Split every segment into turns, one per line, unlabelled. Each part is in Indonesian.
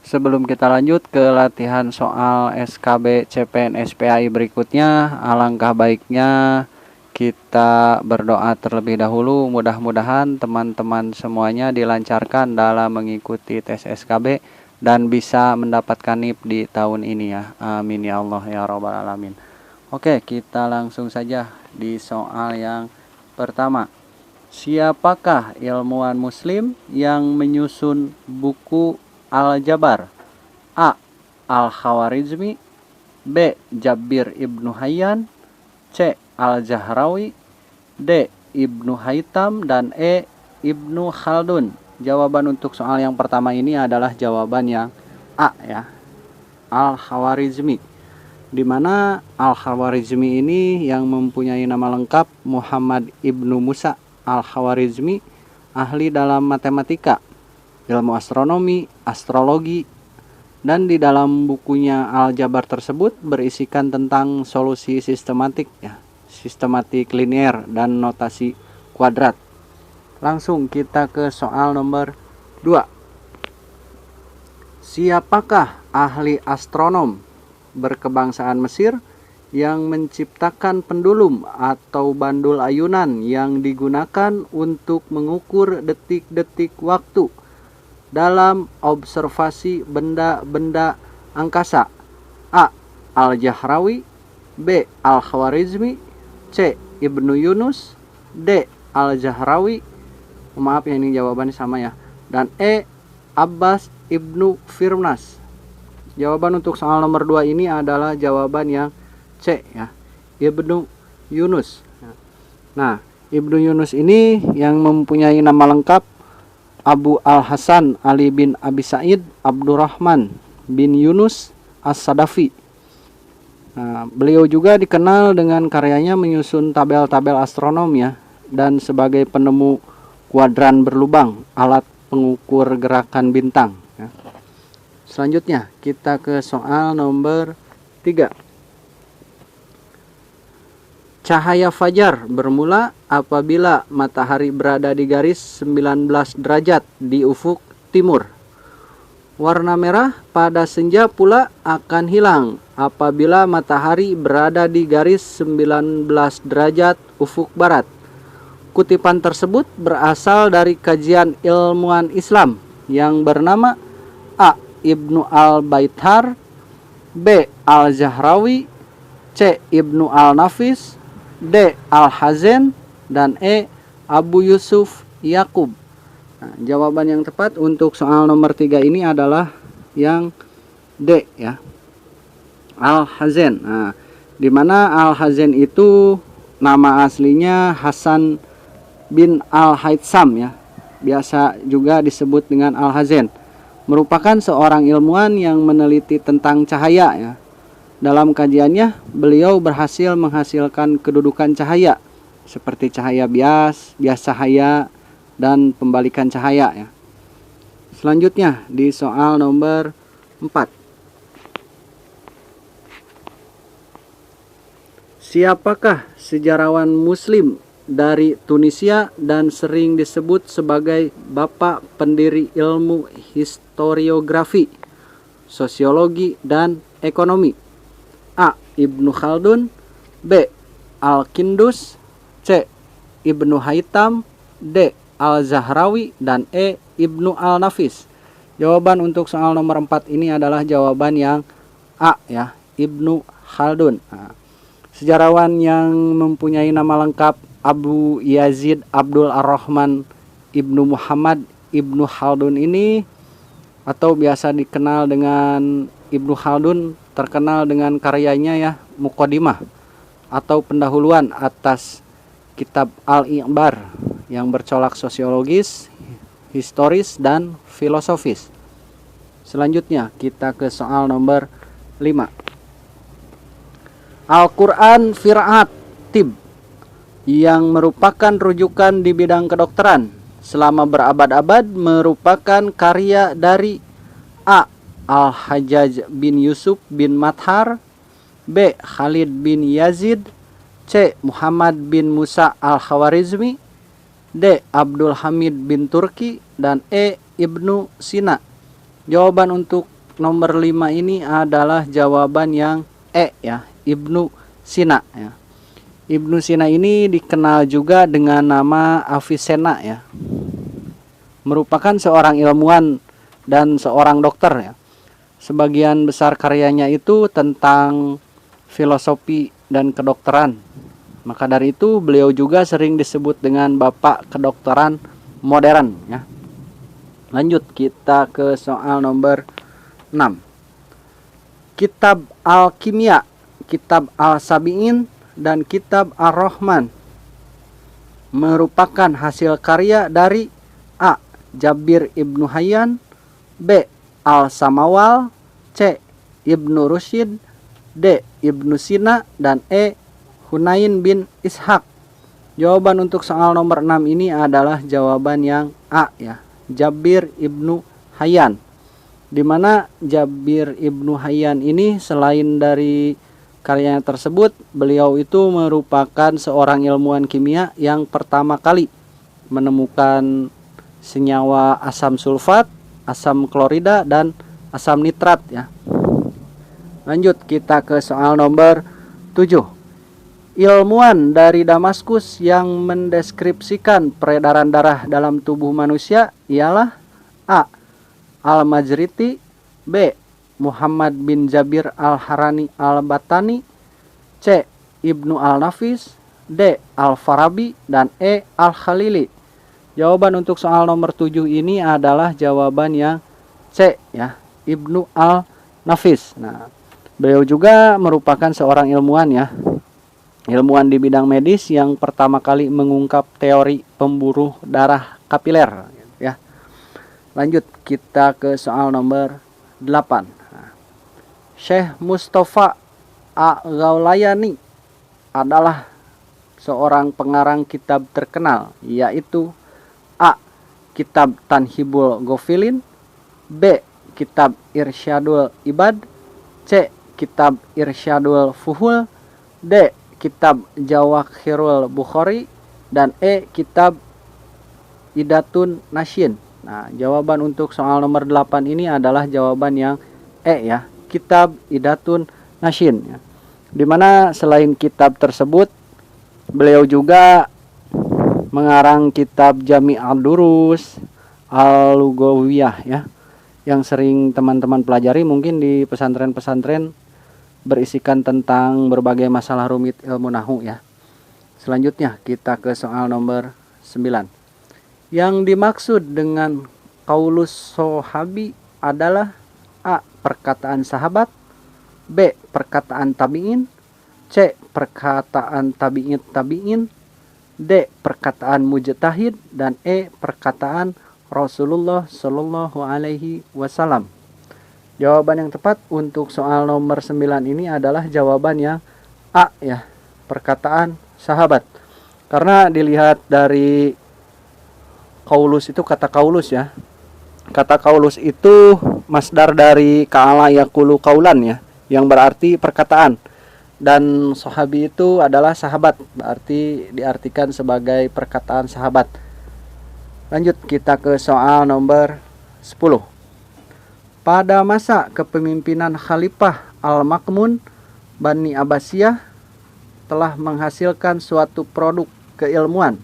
Sebelum kita lanjut ke latihan soal SKB CPNS PAI berikutnya, alangkah baiknya kita berdoa terlebih dahulu. Mudah-mudahan teman-teman semuanya dilancarkan dalam mengikuti tes SKB dan bisa mendapatkan NIP di tahun ini ya. Amin ya Allah ya Rabbal Alamin. Oke, kita langsung saja di soal yang pertama. Siapakah ilmuwan muslim yang menyusun buku Al-Jabar? A. Al-Khawarizmi, B. Jabir Ibnu Hayyan, C. Al-Zahrawi, D. Ibnu Haytham, dan E. Ibnu Khaldun. Jawaban untuk soal yang pertama ini adalah jawaban yang A ya, Al-Khawarizmi. Di mana Al-Khawarizmi ini yang mempunyai nama lengkap Muhammad Ibnu Musa Al-Khawarizmi, ahli dalam matematika, ilmu astronomi, astrologi, dan di dalam bukunya Al-Jabar tersebut berisikan tentang solusi sistematik ya, sistematik linier dan notasi kuadrat. Langsung kita ke soal nomor 2. Siapakah ahli astronom berkebangsaan Mesir yang menciptakan pendulum atau bandul ayunan yang digunakan untuk mengukur detik-detik waktu dalam observasi benda-benda angkasa? A. Al-Zahrawi, B. Al-Khawarizmi, C. Ibnu Yunus, D. Al-Zahrawi. Maaf ya, ini jawabannya sama ya. Dan E. Abbas Ibnu Firnas. Jawaban untuk soal nomor 2 ini adalah jawaban yang C ya, Ibnu Yunus. Nah, Ibnu Yunus ini yang mempunyai nama lengkap Abu Al-Hasan Ali bin Abi Sa'id Abdurrahman bin Yunus As-Sadafi. Nah, beliau juga dikenal dengan karyanya menyusun tabel-tabel astronom ya, dan sebagai penemu kuadran berlubang, alat pengukur gerakan bintang ya. Selanjutnya kita ke soal nomor 3. Cahaya fajar bermula apabila matahari berada di garis 19 derajat di ufuk timur. Warna merah pada senja pula akan hilang apabila matahari berada di garis 19 derajat ufuk barat. Kutipan tersebut berasal dari kajian ilmuwan Islam yang bernama A. Ibnu Al-Baithar, B. Al-Zahrawi, C. Ibnu Al-Nafis, D. Al-Hazen, dan E. Abu Yusuf Yakub. Nah, jawaban yang tepat untuk soal nomor 3 ini adalah yang D ya, Al-Hazen. Nah, di mana Al-Hazen itu nama aslinya Hasan bin Al-Haytham ya, biasa juga disebut dengan Al-Hazen. Merupakan seorang ilmuwan yang meneliti tentang cahaya ya. Dalam kajiannya, beliau berhasil menghasilkan kedudukan cahaya seperti cahaya bias cahaya, dan pembalikan cahaya ya. Selanjutnya di soal nomor 4. Siapakah sejarawan muslim dari Tunisia dan sering disebut sebagai bapak pendiri ilmu historiografi, sosiologi, dan ekonomi? A. Ibnu Khaldun, B. Al-Kindus, C. Ibnu Haytham, D. Al-Zahrawi, dan E. Ibnu Al-Nafis. Jawaban untuk soal nomor 4 ini adalah jawaban yang A ya, Ibnu Khaldun. Nah, sejarawan yang mempunyai nama lengkap Abu Yazid Abdul Ar-Rahman Ibnu Muhammad Ibnu Khaldun ini, atau biasa dikenal dengan Ibnu Khaldun, terkenal dengan karyanya ya, Muqaddimah atau pendahuluan atas kitab Al-I'bar yang bercolak sosiologis, historis, dan filosofis. Selanjutnya kita ke soal nomor 5. Al-Quran Fir'at Tib, yang merupakan rujukan di bidang kedokteran selama berabad-abad, merupakan karya dari A. Al-Hajjaj bin Yusuf bin Mathar, B. Khalid bin Yazid, C. Muhammad bin Musa Al-Khawarizmi, D. Abdul Hamid bin Turki, dan E. Ibnu Sina. Jawaban untuk nomor 5 ini adalah jawaban yang ya, Ibnu Sina ya. Ibnu Sina ini dikenal juga dengan nama Avicenna ya. Merupakan seorang ilmuwan dan seorang dokter ya. Sebagian besar karyanya itu tentang filosofi dan kedokteran. Maka dari itu beliau juga sering disebut dengan bapak kedokteran modern ya. Lanjut kita ke soal nomor 6. Kitab Al-Kimia, Kitab Al-Sabi'in, dan Kitab Ar-Rahman merupakan hasil karya dari A. Jabir Ibnu Hayyan, B. Al-Samawal, C. Ibnu Rusyid, D. Ibnu Sina, dan E. Hunain bin Ishaq. Jawaban untuk soal nomor 6 ini adalah jawaban yang A ya, Jabir Ibnu Hayyan. Di mana Jabir Ibnu Hayyan ini selain dari karyanya tersebut, beliau itu merupakan seorang ilmuwan kimia yang pertama kali menemukan senyawa asam sulfat, asam klorida, dan asam nitrat ya. Lanjut kita ke soal nomor 7. Ilmuwan dari Damaskus yang mendeskripsikan peredaran darah dalam tubuh manusia ialah A. Al-Majriti, B. Muhammad bin Jabir Al-Harani Al-Batani, C. Ibnu Al-Nafis, D. Al-Farabi, dan E. Al-Khalili. Jawaban untuk soal nomor 7 ini adalah jawaban yang C ya, Ibnu Al-Nafis. Nah, beliau juga merupakan seorang ilmuwan ya. Ilmuwan di bidang medis yang pertama kali mengungkap teori pembuluh darah kapiler ya. Lanjut kita ke soal nomor 8. Syekh Mustafa Al-Ghaulayani adalah seorang pengarang kitab terkenal, yaitu A. Kitab Tanhibul Ghafilin, B. Kitab Irsyadul Ibad, C. Kitab Irsyadul Fuhul, D. Kitab Jawakhirul Bukhari, dan E. Kitab Idatun Nasyin. Nah, jawaban untuk soal nomor 8 ini adalah jawaban yang E ya, Kitab Idatun Nasyin ya. Dimana selain kitab tersebut, beliau juga mengarang kitab Jami' Ad-Durus Al-Lughawiyah ya, yang sering teman-teman pelajari mungkin di pesantren-pesantren, berisikan tentang berbagai masalah rumit ilmu nahwu ya. Selanjutnya kita ke soal nomor 9. Yang dimaksud dengan qaulus sahabi adalah A. Perkataan sahabat, B. Perkataan tabi'in, C. Perkataan tabi'in, D. Perkataan mujtahid, dan E. Perkataan Rasulullah Shallallahu Alaihi Wasallam. Jawaban yang tepat untuk soal nomor 9 ini adalah jawaban yang A ya, perkataan sahabat. Karena dilihat dari qaulus itu kata qaulus ya. Kata qaulus itu masdar dari qala yaqulu qaulan ya, yang berarti perkataan. Dan sahabi itu adalah sahabat, berarti diartikan sebagai perkataan sahabat. Lanjut kita ke soal nomor 10. Pada masa kepemimpinan Khalifah Al-Ma'mun, Bani Abbasiyah telah menghasilkan suatu produk keilmuan,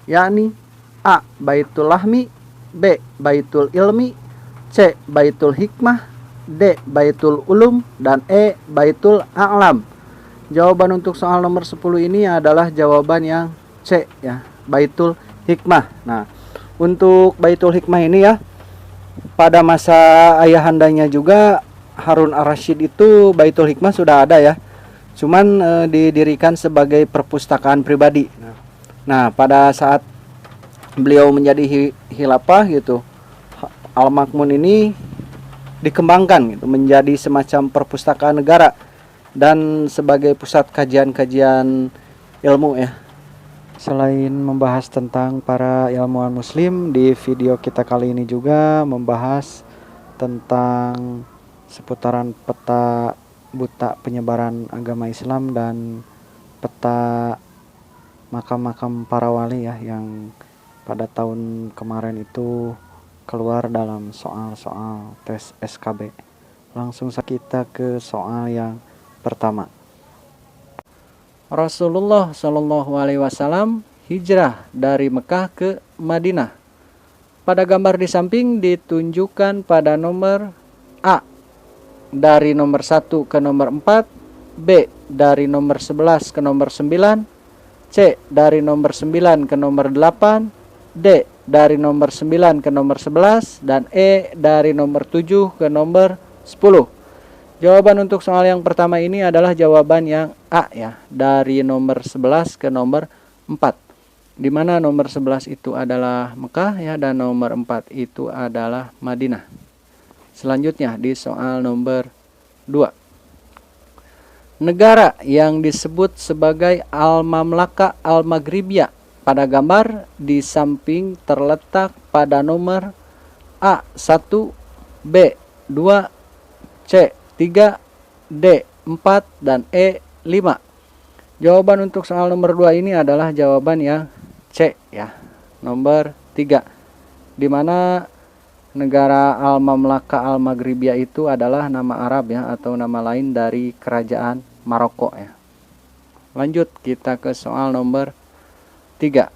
yakni A. Baitul Lahmi, B. Baitul Ilmi, C. Baitul Hikmah, D. Baitul Ulum, dan E. Baitul A'lam. Jawaban untuk soal nomor 10 ini adalah jawaban yang C ya, Baitul Hikmah. Nah, untuk Baitul Hikmah ini ya, pada masa ayahandanya juga Harun Ar-Rasyid itu Baitul Hikmah sudah ada ya. Cuman didirikan sebagai perpustakaan pribadi. Nah, pada saat beliau menjadi khilafah gitu, Al-Ma'mun ini dikembangkan gitu menjadi semacam perpustakaan negara dan sebagai pusat kajian-kajian ilmu ya. Selain membahas tentang para ilmuwan muslim, di video kita kali ini juga membahas tentang seputaran peta buta penyebaran agama Islam dan peta makam-makam para wali ya, yang pada tahun kemarin itu keluar dalam soal-soal tes SKB. Langsung saja kita ke soal yang pertama. Rasulullah Shallallahu Alaihi Wasallam hijrah dari Mekah ke Madinah. Pada gambar di samping ditunjukkan pada nomor A dari nomor 1 ke nomor 4, B dari nomor 11 ke nomor 9, C dari nomor 9 ke nomor 8, D dari nomor 9 ke nomor 11, dan E dari nomor 7 ke nomor 10. Jawaban untuk soal yang pertama ini adalah jawaban yang A ya, dari nomor 11 ke nomor 4. Di mana nomor 11 itu adalah Mekah ya, dan nomor 4 itu adalah Madinah. Selanjutnya di soal nomor 2. Negara yang disebut sebagai Al-Mamlaka Al-Maghribiyah pada gambar di samping terletak pada nomor A 1, B 2, C 3, D 4, dan E 5. Jawaban untuk soal nomor 2 ini adalah jawaban yang C ya, nomor 3. Di mana negara Al-Mamlaka Al-Maghribiyah itu adalah nama Arab ya, atau nama lain dari kerajaan Maroko ya. Lanjut kita ke soal nomor 3.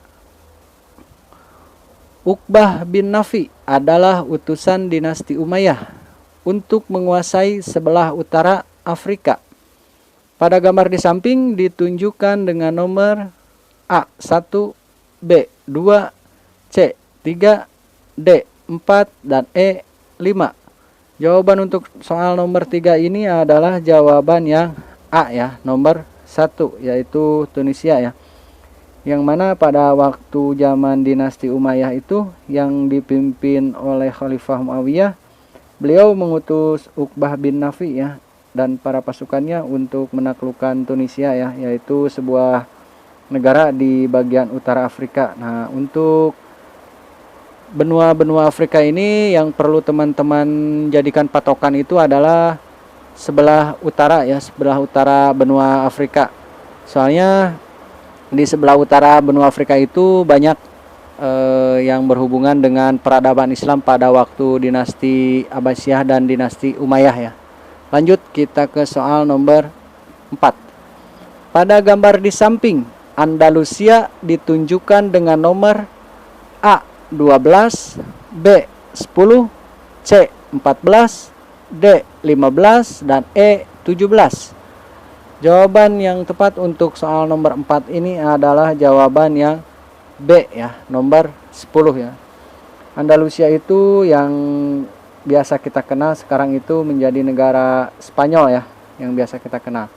Uqbah bin Nafi adalah utusan dinasti Umayyah untuk menguasai sebelah utara Afrika. Pada gambar di samping ditunjukkan dengan nomor A 1, B 2, C 3, D 4, dan E 5. Jawaban untuk soal nomor 3 ini adalah jawaban yang A ya, nomor 1, yaitu Tunisia ya. Yang mana pada waktu zaman dinasti Umayyah itu yang dipimpin oleh Khalifah Muawiyah, beliau mengutus Uqbah bin Nafi ya dan para pasukannya untuk menaklukkan Tunisia ya, yaitu sebuah negara di bagian utara Afrika. Nah, untuk benua-benua Afrika ini yang perlu teman-teman jadikan patokan itu adalah sebelah utara ya, sebelah utara benua Afrika. Soalnya di sebelah utara benua Afrika itu banyak yang berhubungan dengan peradaban Islam pada waktu dinasti Abbasiyah dan dinasti Umayyah ya. Lanjut kita ke soal nomor 4. Pada gambar di samping Andalusia ditunjukkan dengan nomor A 12, B 10, C 14, D 15, dan E 17. Jawaban yang tepat untuk soal nomor 4 ini adalah jawaban yang B ya, nomor 10 ya. Andalusia itu yang biasa kita kenal sekarang itu menjadi negara Spanyol ya, yang biasa kita kenal.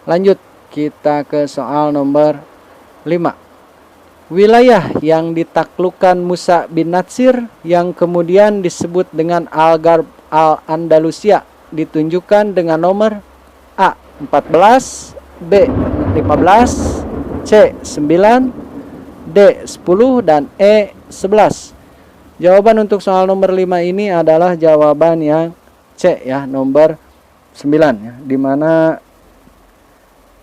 Lanjut kita ke soal nomor 5. Wilayah yang ditaklukkan Musa bin Natsir yang kemudian disebut dengan Al-Gharb Al-Andalusia ditunjukkan dengan nomor A 14, B 15, C 9, D 10, dan E 11. Jawaban untuk soal nomor 5 ini adalah jawaban yang C ya, nomor 9 ya, di mana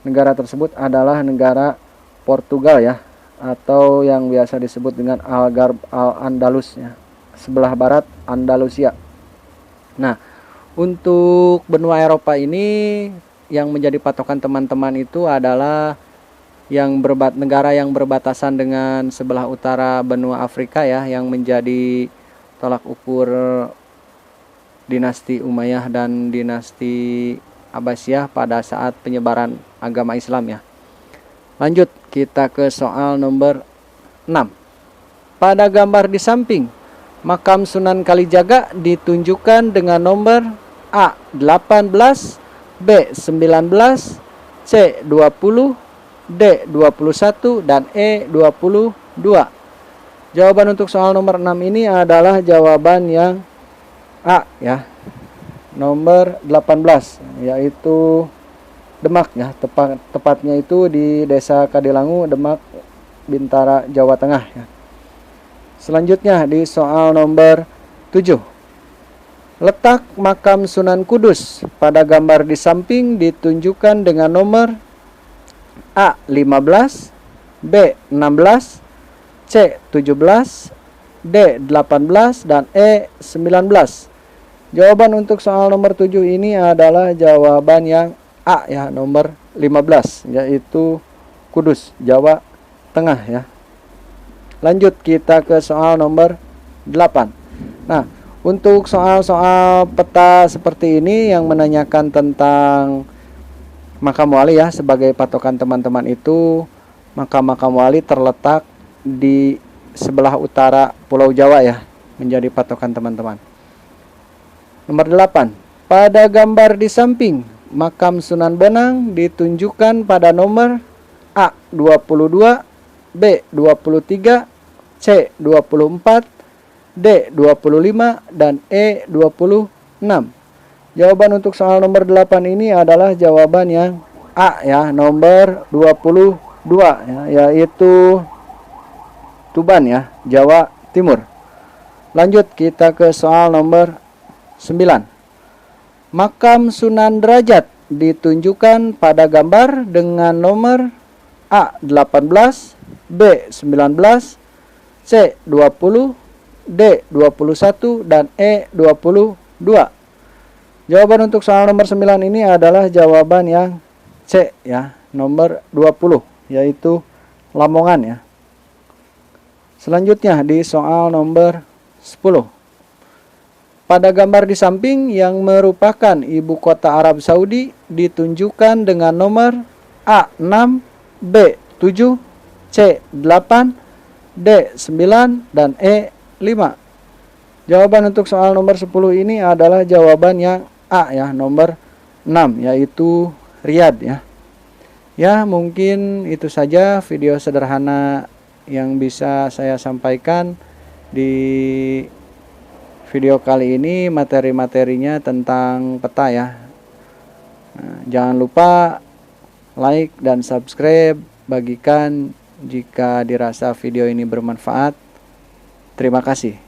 negara tersebut adalah negara Portugal ya, atau yang biasa disebut dengan Al-Gharb Al-Andalus ya, sebelah barat Andalusia. Nah, untuk benua Eropa ini yang menjadi patokan teman-teman itu adalah negara yang berbatasan dengan sebelah utara benua Afrika ya, yang menjadi tolak ukur dinasti Umayyah dan dinasti Abbasiyah pada saat penyebaran agama Islam ya. Lanjut kita ke soal nomor 6. Pada gambar di samping makam Sunan Kalijaga ditunjukkan dengan nomor A 18, B 19, C 20, D 21, dan E 22. Jawaban untuk soal nomor 6 ini adalah jawaban yang A ya, nomor 18, yaitu Demak ya, tepatnya itu di Desa Kadilangu, Demak, Bintara, Jawa Tengah ya. Selanjutnya di soal nomor 7. Letak makam Sunan Kudus pada gambar di samping ditunjukkan dengan nomor A 15, B 16, C 17, D 18, dan E 19. Jawaban untuk soal nomor 7 ini adalah jawaban yang A ya, nomor 15, yaitu Kudus, Jawa Tengah ya. Lanjut kita ke soal nomor 8. Nah, untuk soal-soal peta seperti ini yang menanyakan tentang makam wali ya sebagai patokan teman-teman itu, maka makam wali terletak di sebelah utara Pulau Jawa ya, menjadi patokan teman-teman. Nomor 8. Pada gambar di samping makam Sunan Bonang ditunjukkan pada nomor A 22, B 23, C 24, D 25, dan E 26. Jawaban untuk soal nomor 8 ini adalah jawaban yang A ya, nomor 22 ya, yaitu Tuban ya, Jawa Timur. Lanjut kita ke soal nomor 9. Makam Sunan Derajat ditunjukkan pada gambar dengan nomor A 18, B 19, C 20, D 21, dan E 22. Jawaban untuk soal nomor 9 ini adalah jawaban yang C ya, nomor 20, yaitu Lamongan ya. Selanjutnya di soal nomor 10. Pada gambar di samping yang merupakan ibu kota Arab Saudi ditunjukkan dengan nomor A 6, B 7, C 8, D 9, dan E 5. Jawaban untuk soal nomor 10 ini adalah jawaban yang A ya, nomor 6, yaitu Riyadh ya. Ya, mungkin itu saja video sederhana yang bisa saya sampaikan di video kali ini. Materi-materinya tentang peta ya. Nah, jangan lupa like dan subscribe, bagikan jika dirasa video ini bermanfaat. Terima kasih.